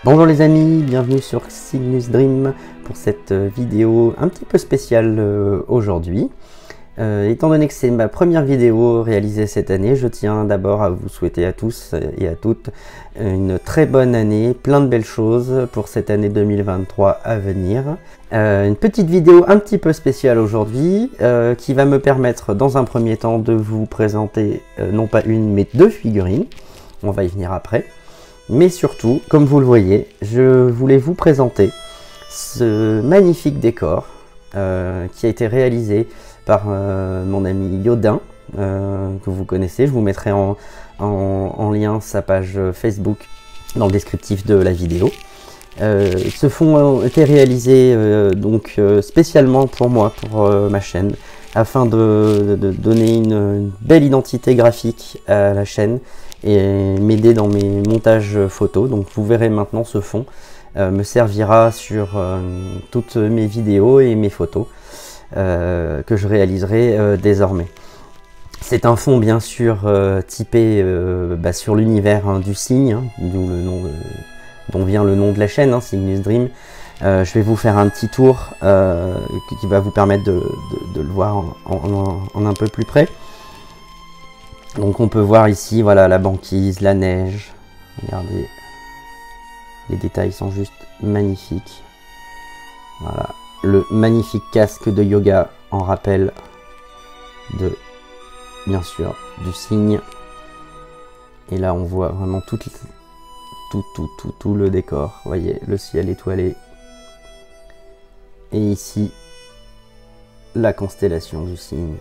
Bonjour les amis, bienvenue sur Cygnus Dream pour cette vidéo un petit peu spéciale aujourd'hui. Étant donné que c'est ma première vidéo réalisée cette année, je tiens d'abord à vous souhaiter à tous et à toutes une très bonne année, plein de belles choses pour cette année 2023 à venir. Une petite vidéo un petit peu spéciale aujourd'hui qui va me permettre dans un premier temps de vous présenter non pas une mais deux figurines, on va y venir après. Mais surtout, comme vous le voyez, je voulais vous présenter ce magnifique décor qui a été réalisé par mon ami Yodin, que vous connaissez. Je vous mettrai en lien sa page Facebook dans le descriptif de la vidéo. Ce fond a été réalisé spécialement pour moi, pour ma chaîne, afin de donner une belle identité graphique à la chaîne et m'aider dans mes montages photos. Donc vous verrez maintenant ce fond me servira sur toutes mes vidéos et mes photos que je réaliserai désormais. C'est un fond bien sûr typé sur l'univers du cygne, d'où le nom dont vient le nom de la chaîne, Cygnus Dream. Je vais vous faire un petit tour qui va vous permettre de le voir en un peu plus près. Donc on peut voir ici, voilà, la banquise, la neige. Regardez, les détails sont juste magnifiques. Voilà, le magnifique casque de yoga en rappel de, bien sûr, du cygne. Et là on voit vraiment tout le décor. Vous voyez, le ciel étoilé. Et ici, la constellation du cygne.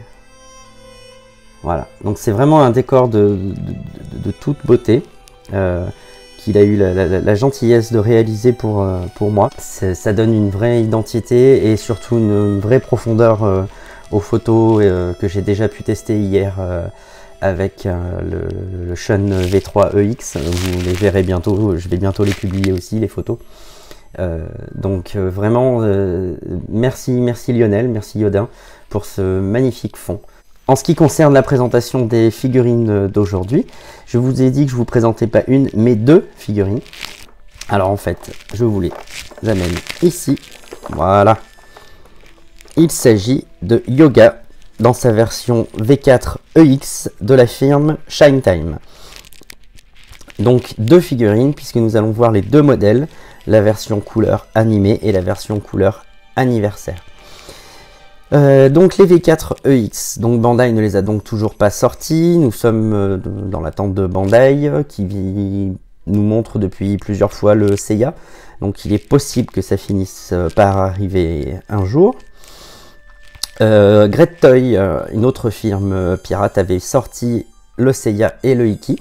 Voilà, donc c'est vraiment un décor de toute beauté qu'il a eu la gentillesse de réaliser pour moi. Ça donne une vraie identité et surtout une vraie profondeur aux photos que j'ai déjà pu tester hier avec le Shunt V3 EX. Vous les verrez bientôt, je vais bientôt les publier aussi, les photos. Vraiment, merci Lionel, merci Yodin pour ce magnifique fond. En ce qui concerne la présentation des figurines d'aujourd'hui, je vous ai dit que je vous présentais pas une, mais deux figurines. Alors en fait, je vous les amène ici. Voilà. Il s'agit de Yoga dans sa version V4 EX de la firme Shinetime. Donc deux figurines, puisque nous allons voir les deux modèles, la version couleur animée et la version couleur anniversaire. Donc les V4 EX, donc Bandai ne les a donc toujours pas sortis. Nous sommes dans l'attente de Bandai qui nous montre depuis plusieurs fois le Seiya. Donc il est possible que ça finisse par arriver un jour. Great Toy, une autre firme pirate, avait sorti le Seiya et le Iki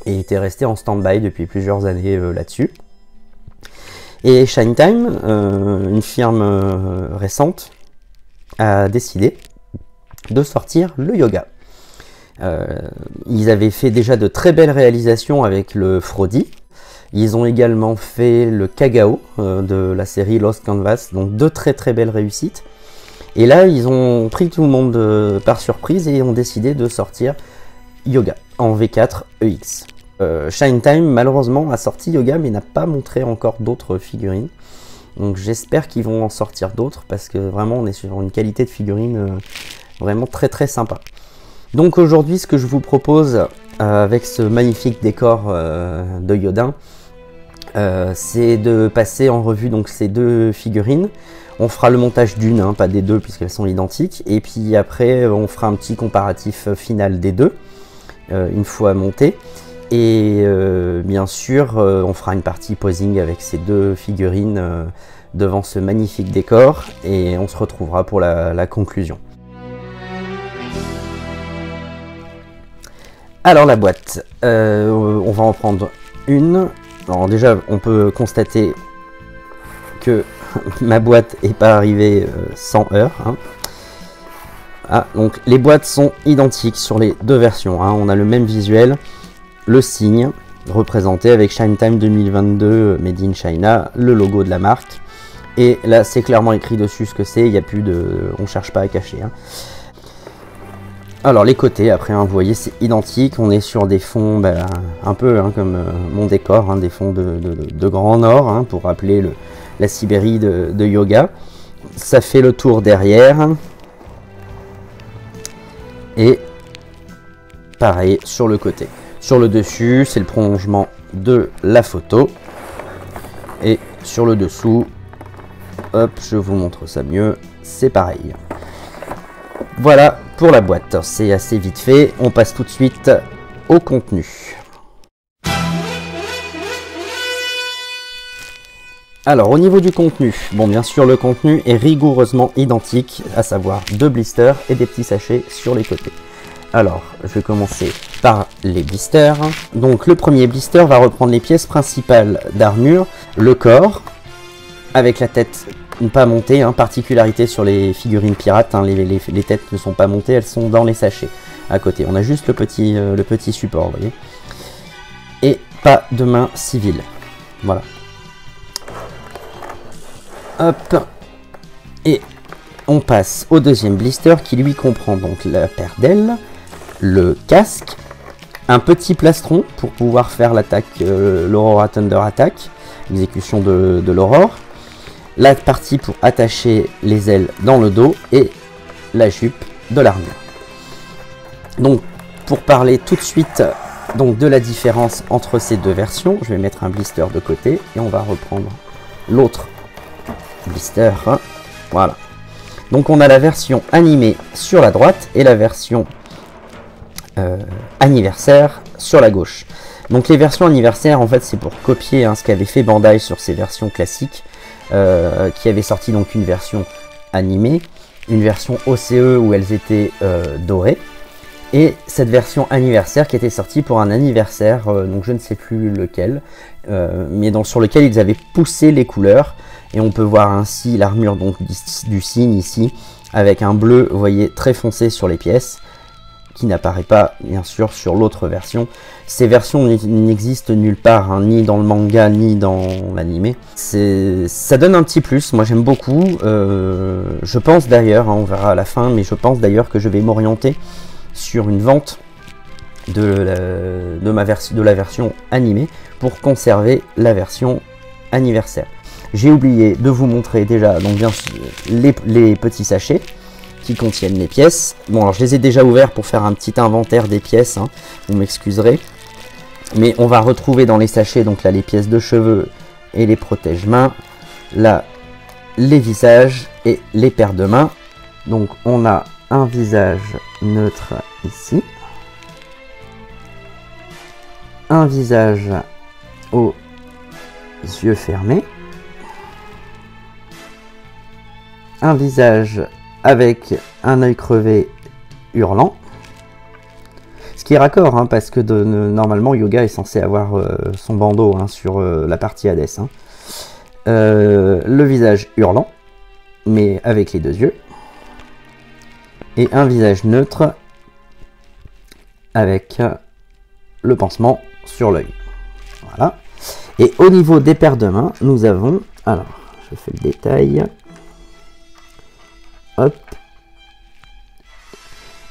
et était resté en stand-by depuis plusieurs années là-dessus. Et Shinetime, une firme récente, a décidé de sortir le Yoga. Ils avaient fait déjà de très belles réalisations avec le Frodi. Ils ont également fait le Kagao de la série Lost Canvas, donc deux très belles réussites. Et là, ils ont pris tout le monde par surprise et ont décidé de sortir Yoga en V4 EX. Shinetime, malheureusement, a sorti Yoga, mais n'a pas montré encore d'autres figurines. Donc j'espère qu'ils vont en sortir d'autres parce que vraiment on est sur une qualité de figurine vraiment très sympa. Donc aujourd'hui ce que je vous propose avec ce magnifique décor de Yodin, c'est de passer en revue donc ces deux figurines. On fera le montage d'une, pas des deux puisqu'elles sont identiques. Et puis après on fera un petit comparatif final des deux une fois montées. Et bien sûr, on fera une partie posing avec ces deux figurines devant ce magnifique décor et on se retrouvera pour la conclusion. Alors la boîte, on va en prendre une. Alors déjà, on peut constater que ma boîte n'est pas arrivée sans heure. Ah, donc les boîtes sont identiques sur les deux versions. On a le même visuel. Le cygne représenté avec Shinetime 2022 Made in China, le logo de la marque. Et là, c'est clairement écrit dessus ce que c'est. Il n'y a plus de, on cherche pas à cacher. Alors les côtés, après, hein, vous voyez, c'est identique. On est sur des fonds un peu hein, comme mon décor, hein, des fonds de Grand Nord, hein, pour rappeler la Sibérie de Yoga. Ça fait le tour derrière. Et pareil sur le côté. Sur le dessus, c'est le prolongement de la photo. Et sur le dessous, hop, je vous montre ça mieux, c'est pareil. Voilà pour la boîte, c'est assez vite fait. On passe tout de suite au contenu. Alors au niveau du contenu, bon bien sûr le contenu est rigoureusement identique, à savoir 2 blisters et des petits sachets sur les côtés. Alors je vais commencer par les blisters. Donc le premier blister va reprendre les pièces principales d'armure, le corps, avec la tête pas montée, hein, particularité sur les figurines pirates, hein, les têtes ne sont pas montées, elles sont dans les sachets à côté. On a juste le petit support, vous voyez. Et pas de main civile, voilà. Hop, et on passe au deuxième blister qui lui comprend donc la paire d'ailes, le casque, un petit plastron pour pouvoir faire l'attaque, l'Aurora Thunder Attack, exécution de l'Aurore, la partie pour attacher les ailes dans le dos et la jupe de l'armure. Donc pour parler tout de suite donc, de la différence entre ces deux versions, je vais mettre un blister de côté et on va reprendre l'autre blister, hein. Voilà. Donc on a la version animée sur la droite et la version anniversaire sur la gauche. Donc les versions anniversaires, en fait, c'est pour copier hein, ce qu'avait fait Bandai sur ses versions classiques, qui avait sorti donc une version animée, une version OCE où elles étaient dorées, et cette version anniversaire qui était sortie pour un anniversaire, donc je ne sais plus lequel, mais sur lequel ils avaient poussé les couleurs, et on peut voir ainsi l'armure donc du signe ici, avec un bleu, vous voyez, très foncé sur les pièces, qui n'apparaît pas bien sûr sur l'autre version. Ces versions n'existent nulle part, hein, ni dans le manga ni dans l'anime. Ça donne un petit plus, moi j'aime beaucoup. Je pense d'ailleurs, hein, on verra à la fin, mais je pense d'ailleurs que je vais m'orienter sur une vente de la version animée pour conserver la version anniversaire. J'ai oublié de vous montrer déjà donc bien sûr, les petits sachets qui contiennent les pièces. Bon, alors je les ai déjà ouverts pour faire un petit inventaire des pièces, hein, vous m'excuserez. Mais on va retrouver dans les sachets, donc là, les pièces de cheveux et les protège-mains. Là, les visages et les paires de mains. Donc, on a un visage neutre ici. Un visage aux yeux fermés. Un visage avec un œil crevé hurlant. Ce qui est raccord, hein, parce que normalement Yoga est censé avoir son bandeau hein, sur la partie Hades. Hein. Le visage hurlant, mais avec les deux yeux. Et un visage neutre avec le pansement sur l'œil. Voilà. Et au niveau des paires de mains, nous avons, alors je fais le détail. Hop.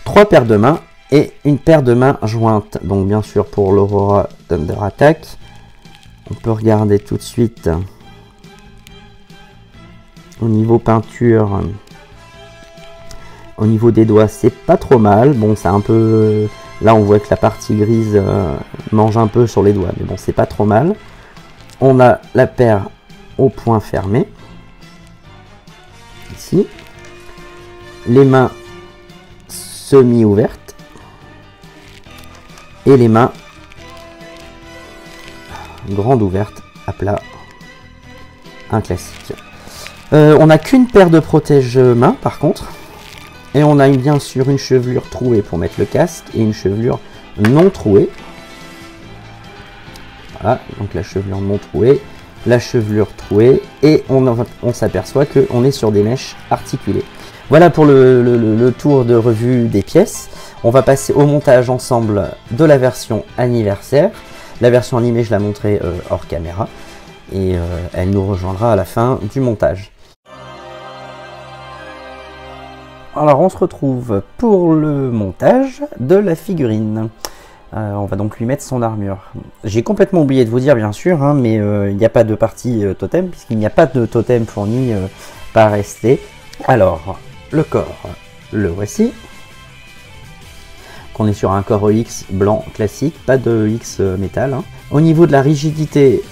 3 paires de mains et une paire de mains jointes. Donc bien sûr pour l'Aurora Thunder Attack. On peut regarder tout de suite au niveau peinture. Au niveau des doigts, c'est pas trop mal. Bon, c'est un peu... Là, on voit que la partie grise mange un peu sur les doigts. Mais bon, c'est pas trop mal. On a la paire au poing fermé. Ici. Les mains semi-ouvertes. Et les mains grandes ouvertes à plat. Un classique. On n'a qu'une paire de protège-mains par contre. Et on a bien sûr une chevelure trouée pour mettre le casque et une chevelure non trouée. Voilà, donc la chevelure non trouée, la chevelure trouée, et on s'aperçoit qu'on est sur des mèches articulées. Voilà pour le tour de revue des pièces. On va passer au montage ensemble de la version anniversaire. La version animée, je la montrerai hors caméra, et elle nous rejoindra à la fin du montage. Alors on se retrouve pour le montage de la figurine. On va donc lui mettre son armure. J'ai complètement oublié de vous dire bien sûr, hein, mais il n'y a pas de partie totem, puisqu'il n'y a pas de totem fourni par ST. Alors, le corps, le voici. On est sur un corps EX blanc classique, pas de X métal. Hein. Au niveau de la rigidité,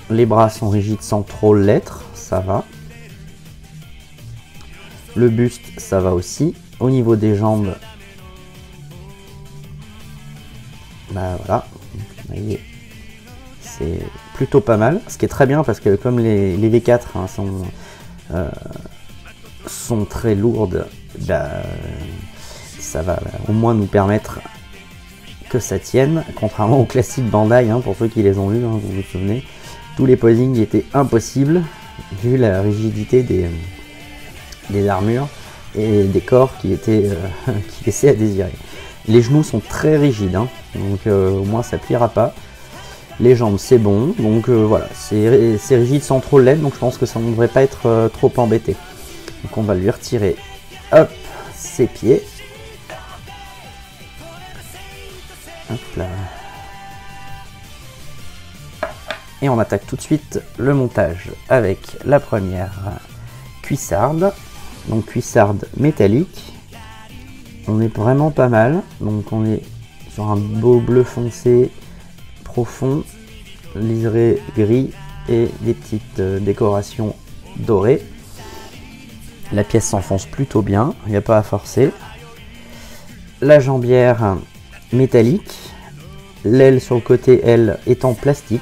les bras sont rigides sans trop l'être, ça va. Le buste, ça va aussi. Au niveau des jambes, bah voilà, vous voyez, c'est plutôt pas mal. Ce qui est très bien parce que comme les V4 hein, sont très lourdes, bah, ça va au moins nous permettre que ça tienne, contrairement aux classiques Bandai, hein, pour ceux qui les ont vus, hein, vous vous souvenez, tous les posings étaient impossibles vu la rigidité des armures et des corps qui laissaient à désirer. Les genoux sont très rigides, hein, donc au moins ça pliera pas. Les jambes c'est bon, donc voilà, c'est rigide sans trop l'être, donc je pense que ça ne devrait pas être trop embêté. Donc on va lui retirer, hop, ses pieds. Hop là. Et on attaque tout de suite le montage avec la première cuissarde, donc cuissarde métallique. On est vraiment pas mal, donc on est sur un beau bleu foncé profond, liseré gris et des petites décorations dorées. La pièce s'enfonce plutôt bien, il n'y a pas à forcer. La jambière métallique, l'aile sur le côté, elle, est en plastique.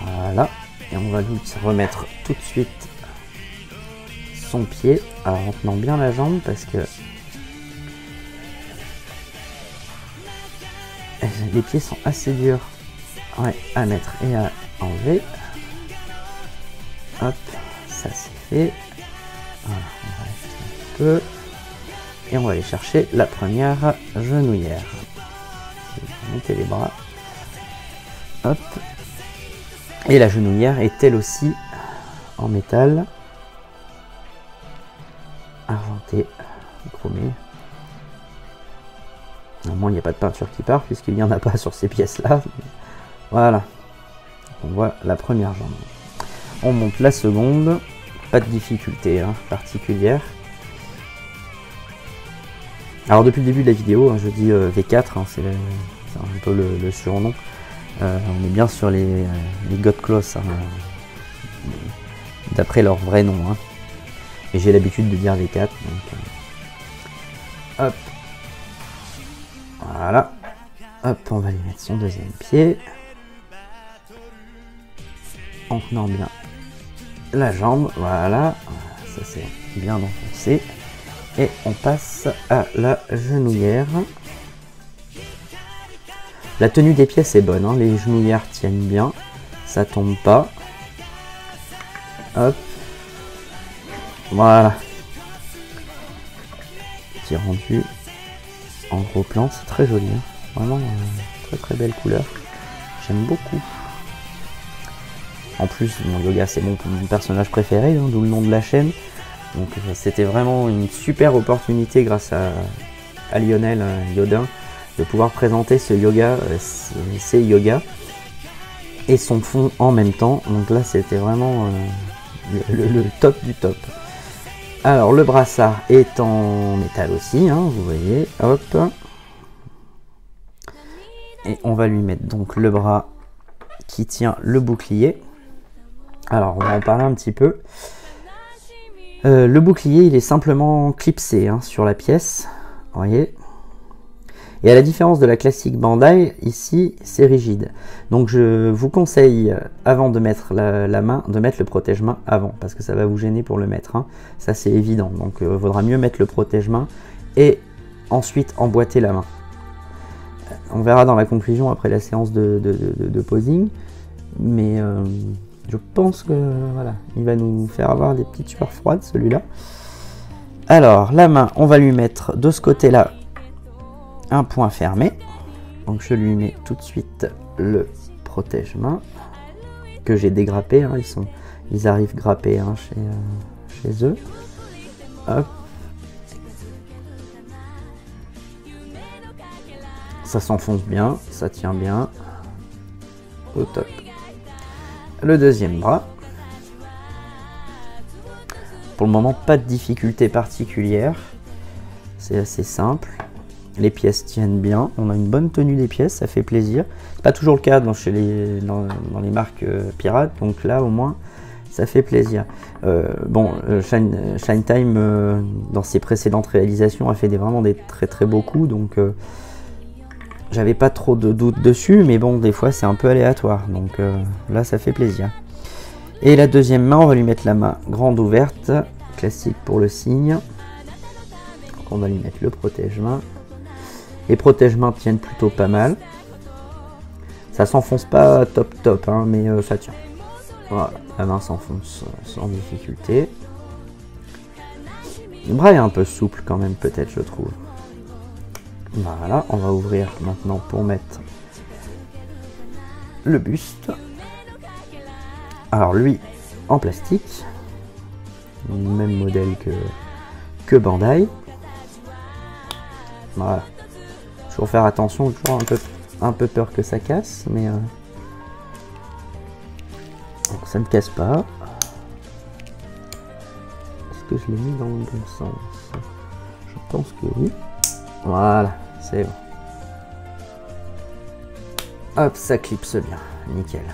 Voilà, et on va lui remettre tout de suite son pied, alors en tenant bien la jambe parce que les pieds sont assez durs, ouais, à mettre et à enlever. Hop, ça c'est fait. Voilà, on va rester un peu et on va aller chercher la première genouillère. Mettez les bras. Hop. Et la genouillère est elle aussi en métal, argenté, chromé. Normalement il n'y a pas de peinture qui part puisqu'il n'y en a pas sur ces pièces là. Voilà, on voit la première jambe. On monte la seconde, pas de difficulté hein, particulière. Alors depuis le début de la vidéo, hein, je dis V4, hein, c'est un peu le surnom. On est bien sur les Godclaws, hein, d'après leur vrai nom. Hein. Et j'ai l'habitude de dire V4. Donc, hop. Voilà. Hop, on va lui mettre son deuxième pied. En tenant bien la jambe. Voilà. Ça c'est bien enfoncé. Et on passe à la genouillère. La tenue des pièces est bonne, hein. Les genouillères tiennent bien, ça tombe pas. Hop. Voilà. Petit rendu en gros plan, c'est très joli. Hein. Vraiment très très belle couleur. J'aime beaucoup. En plus, mon Yoga c'est mon personnage préféré, hein, d'où le nom de la chaîne. Donc c'était vraiment une super opportunité grâce à Lionel Yodin de pouvoir présenter ce yoga, ces yogas et son fond en même temps. Donc là c'était vraiment le top du top. Alors le brassard est en métal aussi, hein, vous voyez, hop. Et on va lui mettre donc le bras qui tient le bouclier. Alors on va en parler un petit peu. Le bouclier il est simplement clipsé hein, sur la pièce, vous voyez. Et à la différence de la classique Bandai, ici c'est rigide. Donc je vous conseille, avant de mettre la main, de mettre le protège-main avant, parce que ça va vous gêner pour le mettre. Hein. Ça c'est évident, donc il vaudra mieux mettre le protège-main et ensuite emboîter la main. On verra dans la conclusion après la séance de posing, mais je pense que voilà, il va nous faire avoir des petites sueurs froides celui-là. Alors la main, on va lui mettre de ce côté-là un point fermé, donc je lui mets tout de suite le protège-main que j'ai dégrappé, hein. Ils arrivent grappés hein, chez eux. Hop. Ça s'enfonce bien, ça tient bien. Au top. Le deuxième bras. Pour le moment, pas de difficulté particulière. C'est assez simple. Les pièces tiennent bien. On a une bonne tenue des pièces, ça fait plaisir. C'est pas toujours le cas dans les marques pirates, donc là au moins ça fait plaisir. Shine Time dans ses précédentes réalisations a fait vraiment des très beaux coups, donc j'avais pas trop de doutes dessus, mais bon, des fois c'est un peu aléatoire, donc là ça fait plaisir. Et la deuxième main, on va lui mettre la main grande ouverte, classique pour le signe. Donc on va lui mettre le protège-main. Les protège-mains tiennent plutôt pas mal. Ça s'enfonce pas top, hein, mais ça tient. Voilà, la main s'enfonce sans difficulté. Le bras est un peu souple quand même, peut-être, je trouve. Voilà, on va ouvrir maintenant pour mettre le buste. Alors lui, en plastique. Même modèle que Bandai. Voilà. Toujours faire attention, toujours un peu peur que ça casse, mais donc ça ne casse pas. Est-ce que je l'ai mis dans le bon sens? Je pense que oui. Voilà, c'est bon. Hop, ça clipse bien, nickel.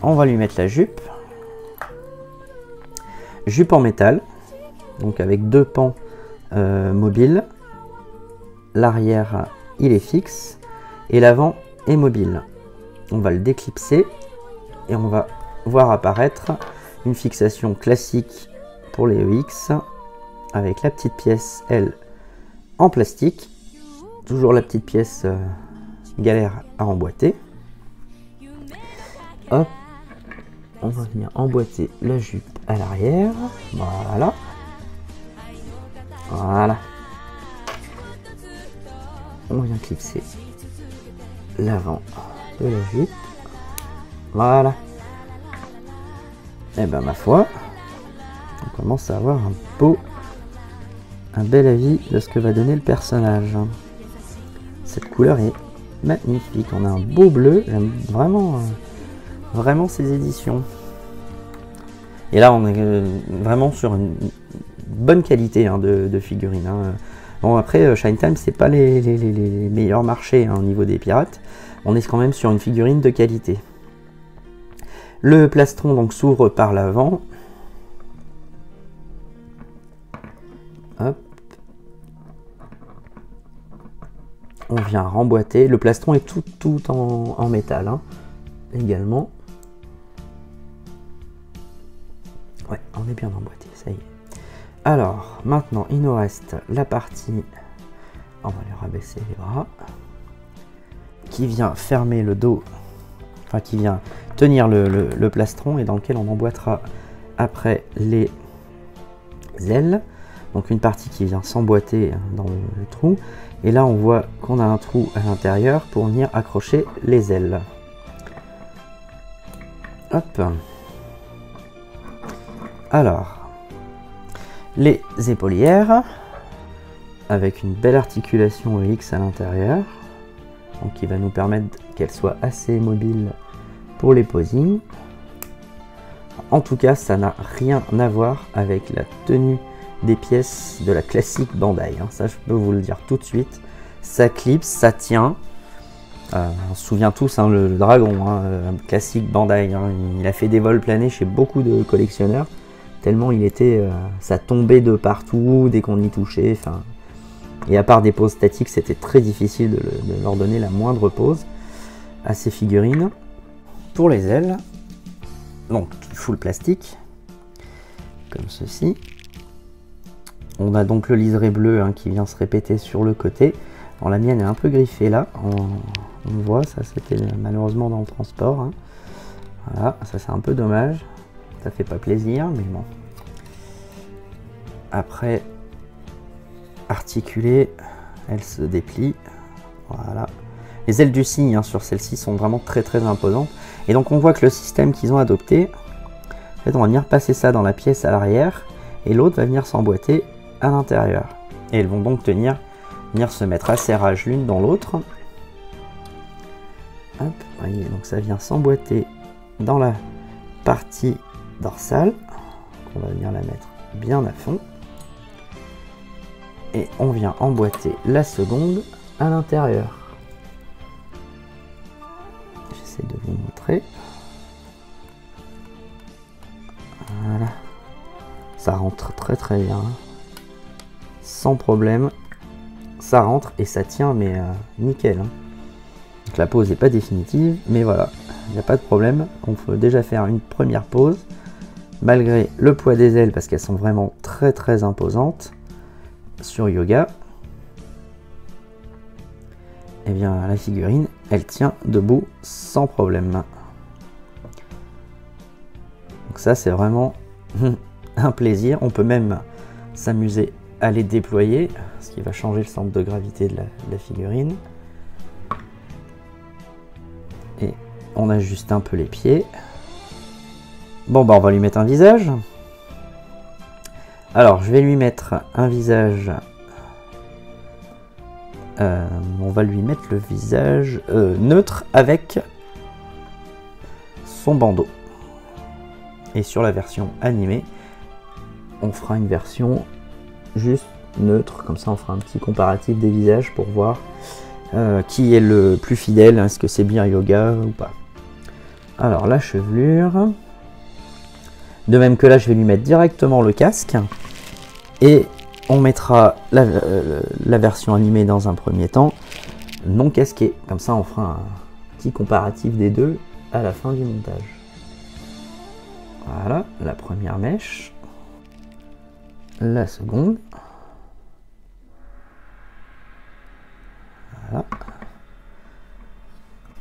On va lui mettre la jupe. Jupe en métal, donc avec deux pans mobiles. L'arrière, il est fixe et l'avant est mobile. On va le déclipser et on va voir apparaître une fixation classique pour les EX avec la petite pièce, elle, en plastique. Toujours la petite pièce galère à emboîter. Hop, on va venir emboîter la jupe à l'arrière. Voilà. Voilà. On vient clipser l'avant de la jupe. Voilà. Et ben ma foi, on commence à avoir un bel avis de ce que va donner le personnage. Cette couleur est magnifique. On a un beau bleu. J'aime vraiment ces éditions. Et là, on est vraiment sur une bonne qualité de figurines. Bon, après, Shine Time, c'est pas les meilleurs marchés au niveau des pirates. On est quand même sur une figurine de qualité. Le plastron donc s'ouvre par l'avant. Hop. On vient remboîter. Le plastron est tout en métal également. Ouais, on est bien emboîté, ça y est. Alors, maintenant, il nous reste la partie, on va lui rabaisser les bras, qui vient fermer le dos, enfin qui vient tenir le plastron et dans lequel on emboîtera après les ailes. Donc une partie qui vient s'emboîter dans le trou. Et là, on voit qu'on a un trou à l'intérieur pour venir accrocher les ailes. Hop. Alors, les épaulières, avec une belle articulation EX à l'intérieur, donc qui va nous permettre qu'elles soient assez mobiles pour les posings. En tout cas, ça n'a rien à voir avec la tenue des pièces de la classique Bandai. Ça, je peux vous le dire tout de suite. Ça clipse, ça tient. On se souvient tous, le dragon, classique Bandai. Il a fait des vols planés chez beaucoup de collectionneurs. Tellement il était, ça tombait de partout dès qu'on y touchait. Et à part des poses statiques, c'était très difficile de leur donner la moindre pose à ces figurines. Pour les ailes, donc full plastique, comme ceci. On a donc le liseré bleu qui vient se répéter sur le côté. Bon, la mienne est un peu griffée là, on voit, ça c'était malheureusement dans le transport. Voilà, ça c'est un peu dommage. Ça fait pas plaisir, mais bon. Après, articulée, elle se déplie. Voilà. Les ailes du cygne sur celle-ci sont vraiment très imposantes. Et donc on voit que le système qu'ils ont adopté, en fait, on va venir passer ça dans la pièce à l'arrière. et l'autre va venir s'emboîter à l'intérieur. Et elles vont donc venir se mettre à serrage l'une dans l'autre. Hop, voyez, donc ça vient s'emboîter dans la partie dorsale. On va venir la mettre bien à fond. Et on vient emboîter la seconde à l'intérieur. J'essaie de vous montrer. Voilà. Ça rentre très très bien. Sans problème. Ça rentre et ça tient, mais nickel. Donc la pose n'est pas définitive, mais voilà. Il n'y a pas de problème. On peut déjà faire une première pose. Malgré le poids des ailes, parce qu'elles sont vraiment très très imposantes sur Yoga. Et bien la figurine, elle tient debout sans problème. Donc ça c'est vraiment un plaisir. On peut même s'amuser à les déployer, ce qui va changer le centre de gravité de la figurine. Et on ajuste un peu les pieds. Bon bah on va lui mettre un visage. Alors je vais lui mettre un visage. On va lui mettre le visage neutre avec son bandeau. Et sur la version animée, on fera une version juste neutre. Comme ça on fera un petit comparatif des visages pour voir qui est le plus fidèle. Est-ce que c'est bien Yoga ou pas. Alors la chevelure. De même que là, je vais lui mettre directement le casque. Et on mettra la version animée dans un premier temps, non casquée. Comme ça, on fera un petit comparatif des deux à la fin du montage. Voilà, la première mèche. La seconde. Voilà.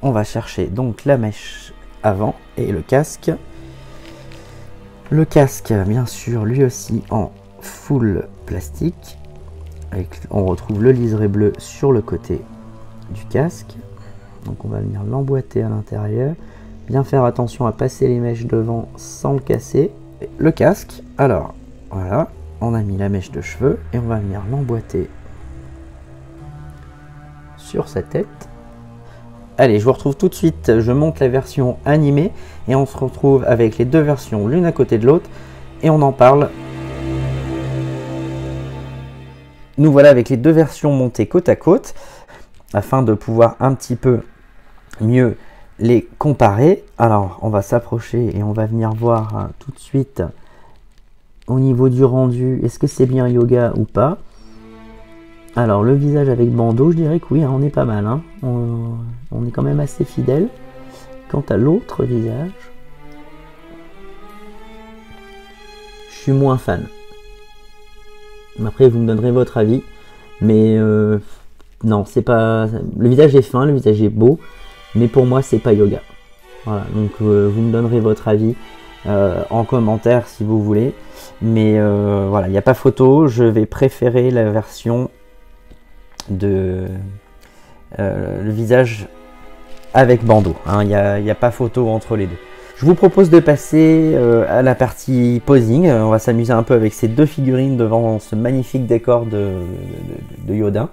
On va chercher donc la mèche avant et le casque. Le casque, bien sûr, lui aussi en full plastique. On retrouve le liseré bleu sur le côté du casque. Donc on va venir l'emboîter à l'intérieur. Bien faire attention à passer les mèches devant sans le casser. Le casque, alors voilà, on a mis la mèche de cheveux et on va venir l'emboîter sur sa tête. Allez, je vous retrouve tout de suite, je monte la version animée et on se retrouve avec les deux versions l'une à côté de l'autre et on en parle. Nous voilà avec les deux versions montées côte à côte afin de pouvoir un petit peu mieux les comparer. Alors, on va s'approcher et on va venir voir tout de suite au niveau du rendu, est-ce que c'est bien Yoga ou pas. Alors le visage avec bandeau, je dirais que oui, hein, on est pas mal. Hein. On est quand même assez fidèle. Quant à l'autre visage, je suis moins fan. Après, vous me donnerez votre avis. Mais non, c'est pas. Le visage est fin, le visage est beau. Mais pour moi, c'est pas Yoga. Voilà, donc vous me donnerez votre avis en commentaire si vous voulez. Mais voilà, il n'y a pas photo. Je vais préférer la version de le visage avec bandeau. Hein, il n'y a pas photo entre les deux. Je vous propose de passer à la partie posing. On va s'amuser un peu avec ces deux figurines devant ce magnifique décor de Yoda.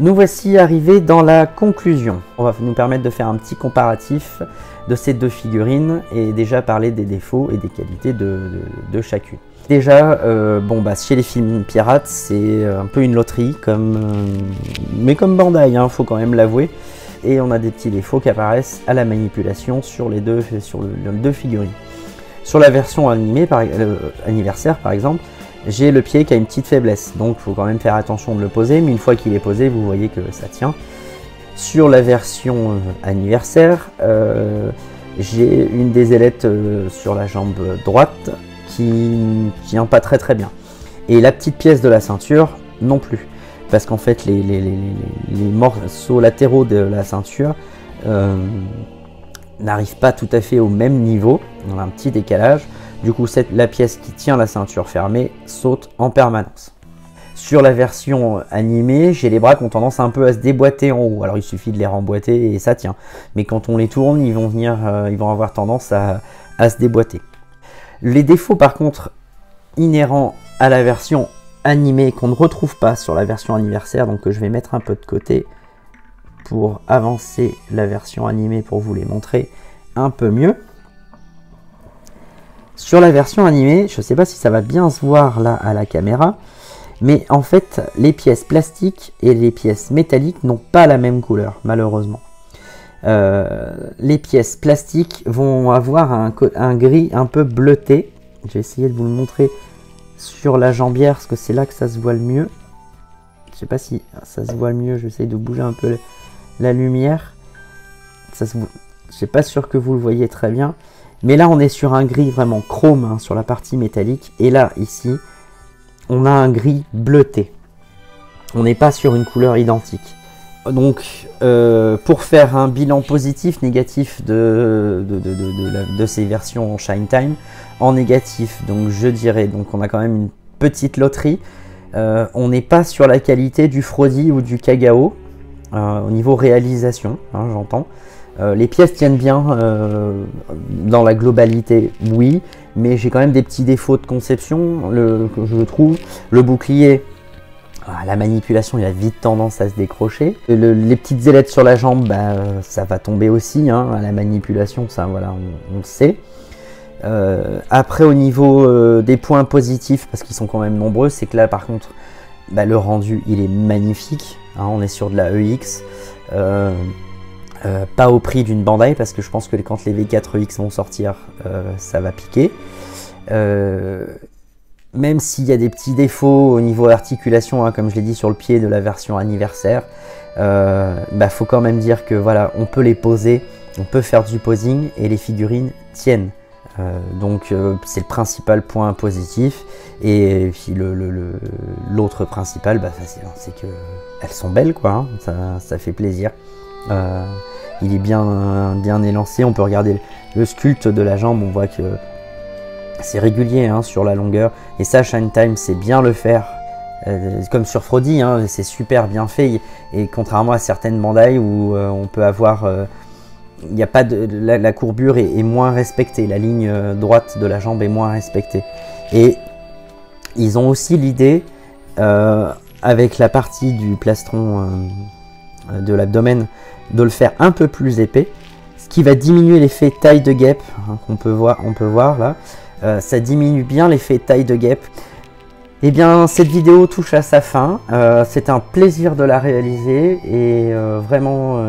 Nous voici arrivés dans la conclusion. On va nous permettre de faire un petit comparatif de ces deux figurines et déjà parler des défauts et des qualités de chacune. Déjà, chez les films pirates, c'est un peu une loterie, mais comme Bandai, faut quand même l'avouer. Et on a des petits défauts qui apparaissent à la manipulation sur les deux figurines. Sur la version animée, anniversaire par exemple, j'ai le pied qui a une petite faiblesse, donc il faut quand même faire attention de le poser, mais une fois qu'il est posé, vous voyez que ça tient. Sur la version anniversaire, j'ai une des ailettes sur la jambe droite qui tient pas très bien. Et la petite pièce de la ceinture non plus, parce qu'en fait les morceaux latéraux de la ceinture n'arrivent pas tout à fait au même niveau, on a un petit décalage. Du coup, la pièce qui tient la ceinture fermée saute en permanence. Sur la version animée, j'ai les bras qui ont tendance un peu à se déboîter en haut. Alors il suffit de les remboîter et ça tient. Mais quand on les tourne, ils vont avoir tendance à se déboîter. Les défauts par contre inhérents à la version animée qu'on ne retrouve pas sur la version anniversaire, donc que je vais mettre un peu de côté pour avancer la version animée pour vous les montrer un peu mieux. Sur la version animée, je ne sais pas si ça va bien se voir là à la caméra, mais en fait, les pièces plastiques et les pièces métalliques n'ont pas la même couleur, malheureusement. Les pièces plastiques vont avoir un gris un peu bleuté. Je vais essayer de vous le montrer sur la jambière, parce que c'est là que ça se voit le mieux. Je ne sais pas si ça se voit le mieux, j'essaie de bouger un peu la lumière. Je ne suis pas sûr que vous le voyez très bien. Mais là, on est sur un gris vraiment chrome sur la partie métallique. Et là, ici, on a un gris bleuté. On n'est pas sur une couleur identique. Donc, pour faire un bilan positif, négatif de ces versions Shine Time, en négatif, donc je dirais, donc on a quand même une petite loterie. On n'est pas sur la qualité du Frodi ou du Kagao au niveau réalisation, j'entends. Les pièces tiennent bien dans la globalité, oui, mais j'ai quand même des petits défauts de conception, que je trouve. Le bouclier, la manipulation, il a vite tendance à se décrocher. Les petites ailettes sur la jambe, ça va tomber aussi, à la manipulation, ça, voilà, on le sait. Après, au niveau des points positifs, parce qu'ils sont quand même nombreux, c'est que là, par contre, le rendu, il est magnifique. On est sur de la EX. Pas au prix d'une Bandai, parce que je pense que quand les V4X vont sortir, ça va piquer. Même s'il y a des petits défauts au niveau articulation, comme je l'ai dit sur le pied de la version anniversaire, faut quand même dire que voilà, on peut les poser, on peut faire du posing et les figurines tiennent. Donc c'est le principal point positif. Et puis l'autre principal, c'est qu'elles sont belles, quoi, ça fait plaisir. Il est bien élancé, on peut regarder le sculpte de la jambe, on voit que c'est régulier sur la longueur, et ça, Shine Time sait bien le faire, comme sur Frodi, c'est super bien fait, et contrairement à certaines Bandai où on peut avoir, il n'y a pas la courbure est moins respectée, la ligne droite de la jambe est moins respectée, et ils ont aussi l'idée, avec la partie du plastron de l'abdomen, de le faire un peu plus épais, ce qui va diminuer l'effet taille de guêpe qu'on peut voir là. Ça diminue bien l'effet taille de guêpe. Et bien, cette vidéo touche à sa fin. C'est un plaisir de la réaliser et vraiment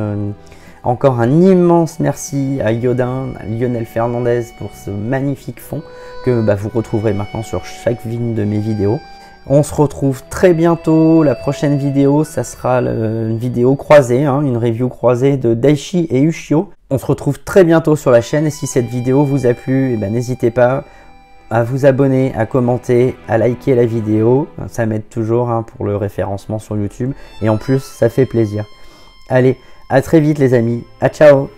encore un immense merci à Yodin, à Lionel Fernandez pour ce magnifique fond que vous retrouverez maintenant sur chacune de mes vidéos. On se retrouve très bientôt. La prochaine vidéo, ça sera une vidéo croisée, une review croisée de Daichi et Ushio. On se retrouve très bientôt sur la chaîne et si cette vidéo vous a plu, n'hésitez pas à vous abonner, à commenter, à liker la vidéo. Ça m'aide toujours pour le référencement sur YouTube et en plus, ça fait plaisir. Allez, à très vite les amis. À ciao!